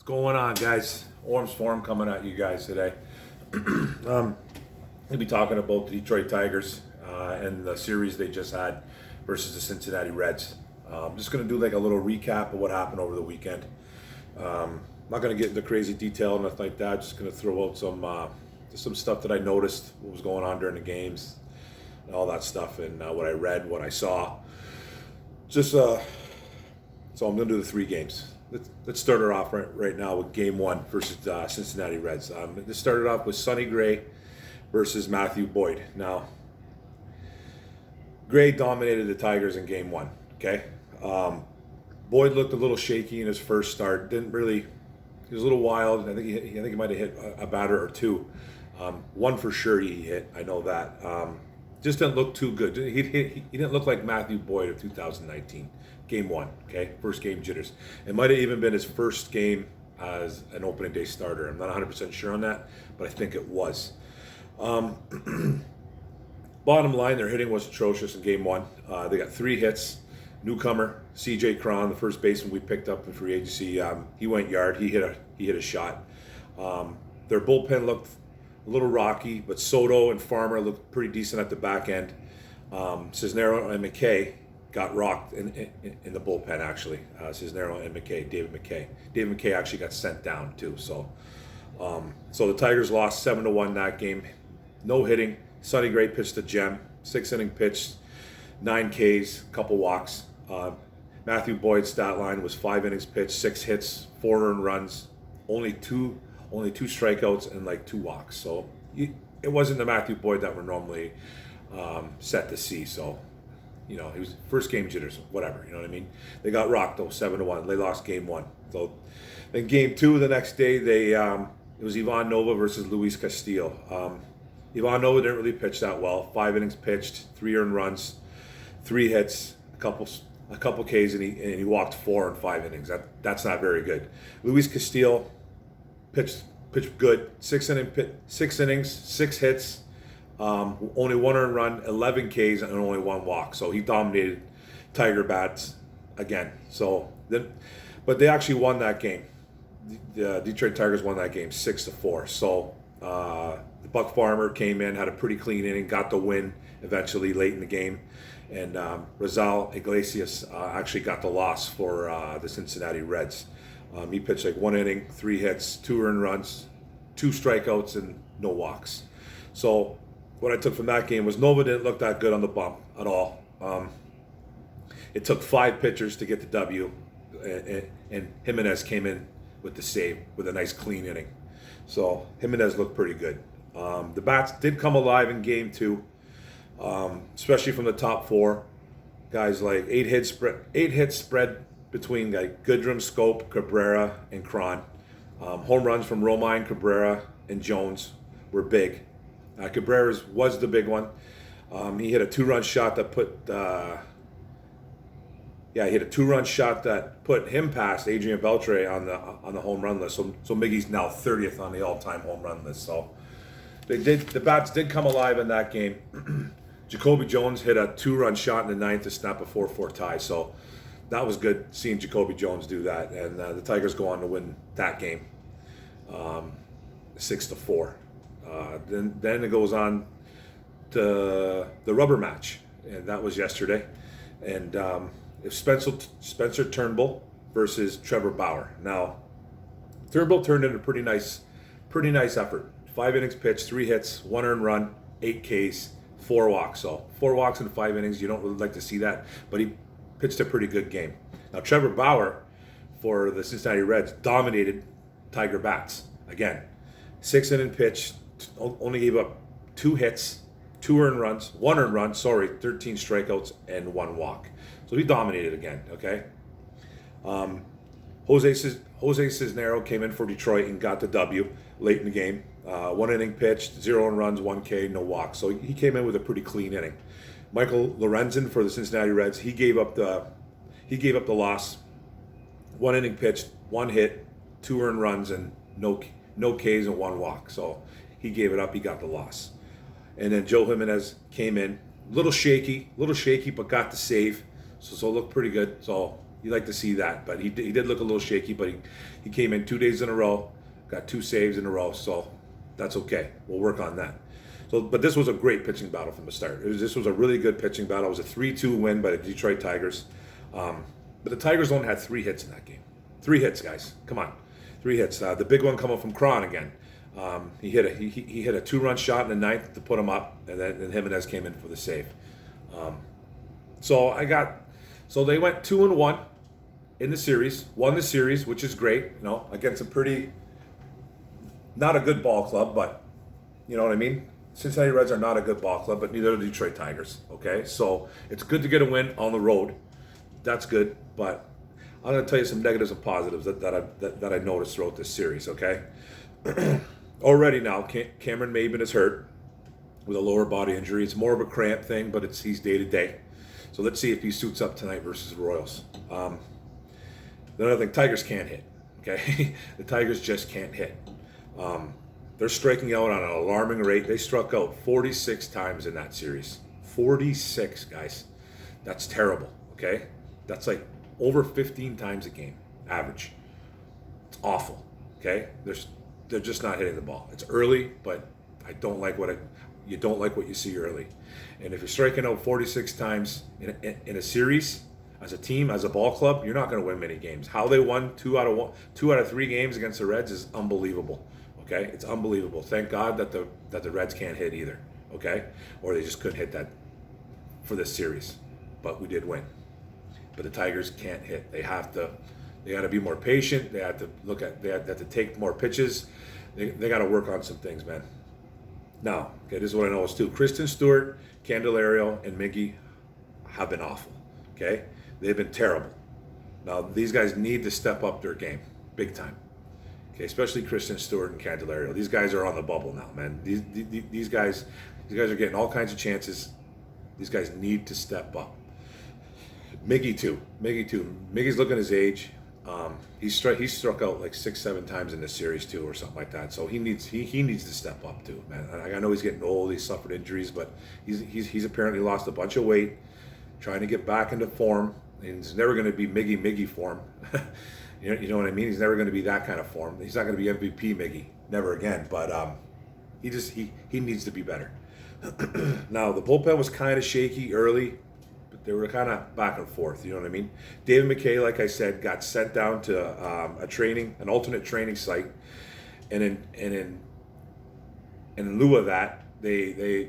Going on, guys? Orms Forum coming at you guys today. We'll be talking about the Detroit Tigers and the series they just had versus the Cincinnati Reds. I'm just going to do like a little recap of what happened over the weekend. Not going to get into crazy detail and nothing like that. Just going to throw out some stuff that I noticed, what was going on during the games, and all that stuff, and what I read, what I saw. So I'm going to do the three games. Let's start it off right now with Game 1 versus Cincinnati Reds. This started off with Sonny Gray versus Matthew Boyd. Now, Gray dominated the Tigers in Game 1, okay? Boyd looked a little shaky in his first start. He was a little wild. I think he might have hit a batter or two. One for sure he hit, I know that. Just didn't look too good. He didn't look like Matthew Boyd of 2019. Game 1, okay? First game jitters. It might have even been his first game as an opening day starter. I'm not 100% sure on that, but I think it was. Bottom line, their hitting was atrocious in Game 1. They got 3 hits. Newcomer, C.J. Cron, the first baseman we picked up in free agency, he went yard. He hit a shot. Their bullpen looked a little rocky, but Soto and Farmer looked pretty decent at the back end. Cisnero and McKay got rocked in the bullpen, actually. Cisnero and McKay, David McKay. David McKay actually got sent down, too. So the Tigers lost 7-1 that game. No hitting. Sonny Gray pitched a gem. 6-inning pitch, 9 Ks, couple walks. Matthew Boyd's stat line was 5 innings pitched, 6 hits, 4 earned runs, only two strikeouts and like 2 walks. So it wasn't the Matthew Boyd that we're normally set to see. So, he was first game jitters, whatever, you know what I mean? They got rocked though, 7-1. They lost Game 1. So then Game 2 the next day, it was Ivan Nova versus Luis Castillo. Ivan Nova didn't really pitch that well. 5 innings pitched, 3 earned runs, 3 hits, a couple Ks, and he walked 4 in 5 innings. That's not very good. Luis Castillo pitched good. 6 innings, 6 hits, only 1 earned run, 11 Ks, and only 1 walk. So he dominated Tiger bats again. But they actually won that game. The Detroit Tigers won that game 6-4. So the Buck Farmer came in, had a pretty clean inning, got the win eventually late in the game. And Raisel Iglesias actually got the loss for the Cincinnati Reds. He pitched like 1 inning, 3 hits, 2 earned runs, 2 strikeouts, and no walks. So what I took from that game was Nova didn't look that good on the bump at all. It took 5 pitchers to get the W, and Jimenez came in with the save with a nice clean inning. So Jimenez looked pretty good. The bats did come alive in Game 2, especially from the top 4. Guys like 8 hits spread between like Goodrum, Scope, Cabrera, and Cron. Home runs from Romine, Cabrera, and Jones were big. Cabrera's was the big one. He hit a 2-run shot that put him past Adrian Beltre on the home run list. So Miggy's now 30th on the all-time home run list. So the bats did come alive in that game. Jacoby Jones hit a 2-run shot in the 9th to snap a 4-4 tie. So that was good seeing Jacoby Jones do that, and the Tigers go on to win that game, 6-4. Then it goes on to the rubber match, and that was yesterday. And it's Spencer Turnbull versus Trevor Bauer. Now, Turnbull turned in a pretty nice effort. 5 innings pitched, 3 hits, 1 earned run, 8 Ks, 4 walks. So 4 walks in 5 innings. You don't really like to see that, but he pitched a pretty good game. Now, Trevor Bauer for the Cincinnati Reds dominated Tiger bats again. 6-inning pitch, only gave up 2 hits, 1 earned run, 13 strikeouts, and 1 walk. So he dominated again, okay? Jose Cisnero came in for Detroit and got the W late in the game. 1 inning pitched, 0 earned runs, 1 K, no walks. So he came in with a pretty clean inning. Michael Lorenzen for the Cincinnati Reds, he gave up the loss. 1 inning pitched, 1 hit, 2 earned runs, and no Ks and 1 walk. So he gave it up. He got the loss. And then Joe Jimenez came in, little shaky, but got the save. So it looked pretty good. So You like to see that, but he did look a little shaky. But he came in 2 days in a row, got 2 saves in a row, so that's okay. We'll work on that. So, but this was a great pitching battle from the start. This was a really good pitching battle. It was a 3-2 win by the Detroit Tigers. But the Tigers only had 3 hits in that game. 3 hits, guys. Come on, 3 hits. The big one coming from Cron again. He hit a 2-run shot in the ninth to put him up, and then Jimenez came in for the save. So they went 2-1 in the series, won the series, which is great. Against a pretty not a good ball club, but you know what I mean. Cincinnati Reds are not a good ball club, but neither are the Detroit Tigers. Okay, so it's good to get a win on the road. That's good, but I'm going to tell you some negatives and positives that I noticed throughout this series. Okay, already now Cameron Maybin is hurt with a lower body injury. It's more of a cramp thing, but he's day to day. So let's see if he suits up tonight versus the Royals. Another thing, Tigers can't hit. Okay, the Tigers just can't hit. They're striking out on an alarming rate. They struck out 46 times in that series. 46, guys. That's terrible. Okay, that's like over 15 times a game average. It's awful. Okay, they're just not hitting the ball. It's early, but I don't like you don't like what you see early. And if you're striking out 46 times in a series as a team, as a ball club, you're not going to win many games. How they won 2 out of 3 games against the Reds is unbelievable. Okay, it's unbelievable. Thank God that the Reds can't hit either. Okay, or they just couldn't hit that for this series, but we did win. But the Tigers can't hit. They got to be more patient. They have to they have to take more pitches. They got to work on some things, man. Now, okay, this is what I know is too. Kristen Stewart, Candelario, and Miggy have been awful. Okay, they've been terrible. Now these guys need to step up their game, big time. Okay, especially Kristen Stewart and Candelario. These guys are on the bubble now, man. These guys are getting all kinds of chances. These guys need to step up. Miggy too. Miggy's looking his age. He struck out like 6-7 times in this series too, or something like that. So he needs to step up too, man. I know he's getting old. He's suffered injuries, but he's apparently lost a bunch of weight, trying to get back into form. And he's never going to be Miggy form. You know what I mean? He's never going to be that kind of form. He's not going to be MVP Miggy, never again. But he needs to be better. Now the bullpen was kind of shaky early. They were kind of back and forth, you know what I mean? David McKay, like I said, got sent down to an alternate training site, and in lieu of that, the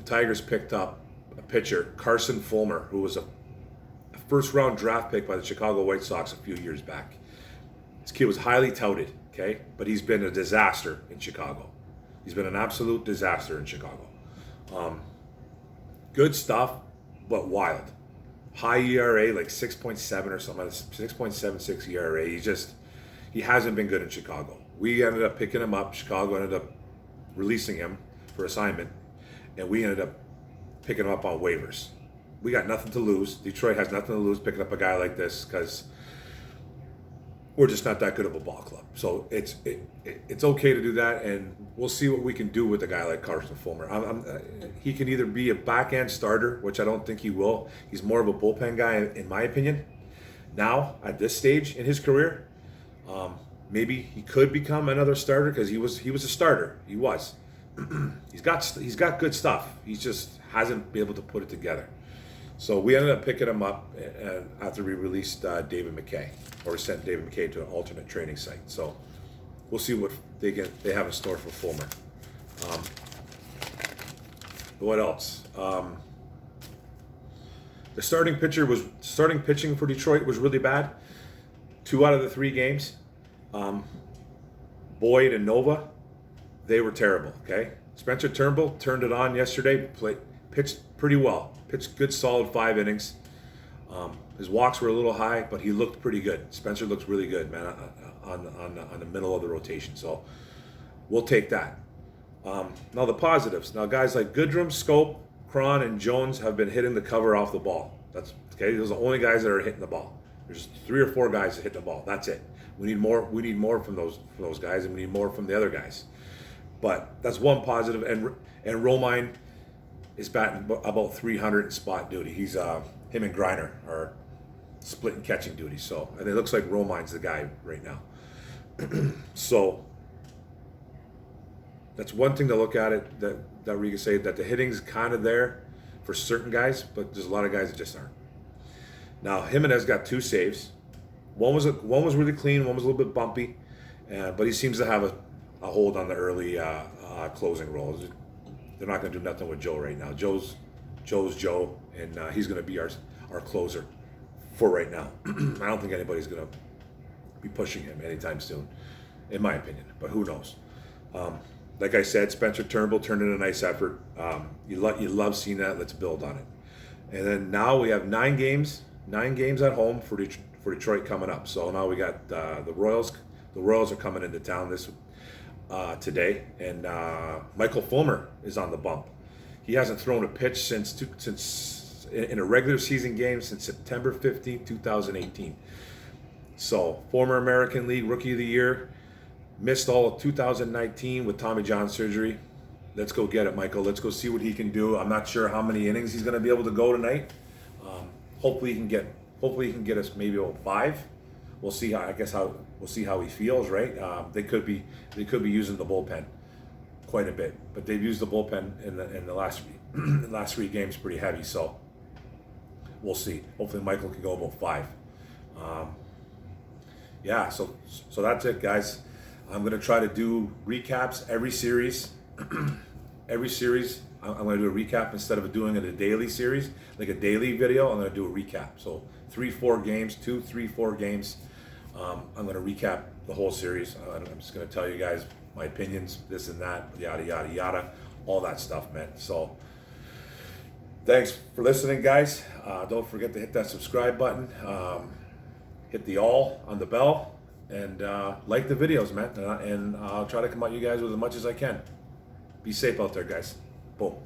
Tigers picked up a pitcher, Carson Fulmer, who was a first-round draft pick by the Chicago White Sox a few years back. This kid was highly touted, okay, but he's been a disaster in Chicago. He's been an absolute disaster in Chicago. Good stuff, but wild. High ERA, like 6.7 or something, 6.76 ERA. He hasn't been good in Chicago. We ended up picking him up. Chicago ended up releasing him for assignment, and we ended up picking him up on waivers. We got nothing to lose. Detroit has nothing to lose picking up a guy like this because we're just not that good of a ball club. So it's okay to do that, and we'll see what we can do with a guy like Carson Fulmer. He can either be a back-end starter, which I don't think he will. He's more of a bullpen guy, in my opinion. Now, at this stage in his career, maybe he could become another starter because he was a starter. He was. He's got good stuff. He just hasn't been able to put it together. So we ended up picking him up after we released David McKay, or sent David McKay to an alternate training site. So we'll see what they have in store for Fulmer. What else? The starting pitching for Detroit was really bad. 2 out of the 3 games, Boyd and Nova, they were terrible. Okay, Spencer Turnbull turned it on yesterday. Pitched pretty well. Pitched good, solid 5 innings. His walks were a little high, but he looked pretty good. Spencer looks really good, man, on the middle of the rotation. So we'll take that. Now the positives. Now guys like Goodrum, Scope, Cron, and Jones have been hitting the cover off the ball. That's okay. Those are the only guys that are hitting the ball. There's 3 or 4 guys that hit the ball. That's it. We need more. We need more from those guys, and we need more from the other guys. But that's one positive. And Romine is batting about 300 in spot duty. He's him and Griner are split and catching duty. So, and it looks like Romine's the guy right now. So that's one thing to look at it, that we can say that the hitting's kind of there for certain guys, but there's a lot of guys that just aren't. Now Jimenez got 2 saves. One was really clean, one was a little bit bumpy, but he seems to have a hold on the early closing roles. They're not going to do nothing with Joe right now. Joe's Joe, and he's going to be our closer for right now. I don't think anybody's going to be pushing him anytime soon, in my opinion. But who knows? Like I said, Spencer Turnbull turned in a nice effort. You love seeing that. Let's build on it. And then now we have 9 games at home for Detroit coming up. So now we got the Royals. The Royals are coming into town today, and Michael Fulmer is on the bump. He hasn't thrown a pitch since in a regular season game since September 15, 2018. So former American League Rookie of the Year, missed all of 2019 with Tommy John surgery. Let's go get it, Michael. Let's go see what he can do. I'm not sure how many innings he's going to be able to go tonight. Hopefully he can get us maybe 5. We'll see we'll see how he feels, right? They could be using the bullpen quite a bit, but they've used the bullpen in the last 3 games pretty heavy. So we'll see. Hopefully Michael can go about 5. Yeah, so that's it, guys. I'm gonna try to do recaps every series. Every series, I'm gonna do a recap instead of doing it a daily series, like a daily video. I'm gonna do a recap. So 3-4 games, 2-3-4 games. I'm gonna recap the whole series. I'm just gonna tell you guys my opinions, this and that, yada yada yada, all that stuff, man. So thanks for listening, guys. Don't forget to hit that subscribe button. Hit the all on the bell, and like the videos, man. And I'll try to come at you guys with as much as I can. Be safe out there, guys. Boom.